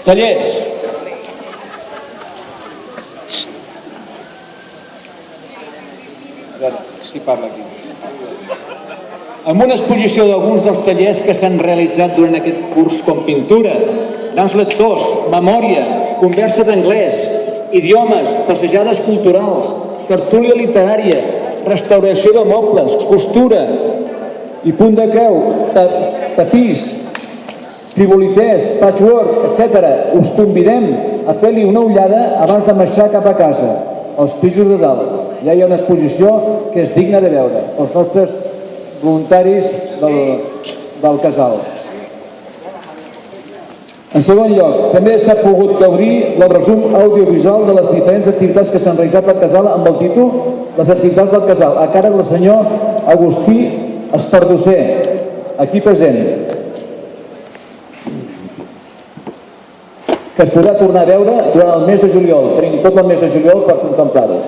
Tallers. A veure si parla aquí. Amb una exposició d'alguns dels tallers que s'han realitzat durant aquest curs, com pintura, grans lectors, memòria, conversa d'anglès, idiomes, passejades culturals, tertúlia literària, restauració de mobles, costura i punt de creu, tapís, frivolités, patchwork, etc. Us convidem a fer-li una ullada abans de marxar cap a casa, als pisos de dalt. Ja hi ha una exposició que és digna de veure, els nostres voluntaris del casal. En segon lloc, també s'ha pogut gaudir del resum audiovisual de les diferents activitats que s'han realitzat al casal amb el títol Les activitats del casal, a càrrec del senyor Agustí Espardosser, aquí present, que es podrà tornar a veure durant el mes de juliol. Tenim tot el mes de juliol per contemplar-ho.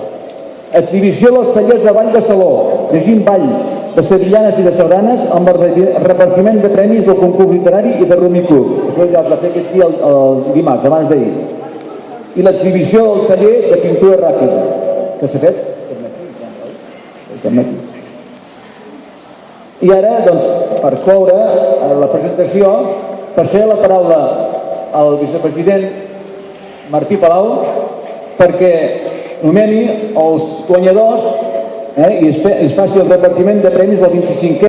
Exhibició dels tallers de ball de saló, llegint ball de sevillanes i de sardanes amb el repartiment de premis del concurs literari i de Rumicur. Això ja es va fer aquest dia el dimarts, abans d'ahir. I l'exhibició del taller de pintura ràpida, que s'ha fet. I ara, doncs, per cloure la presentació, passaré la paraula al vicepresident Martí Palau perquè nomeni els guanyadors i es faci el repartiment de premis del 25è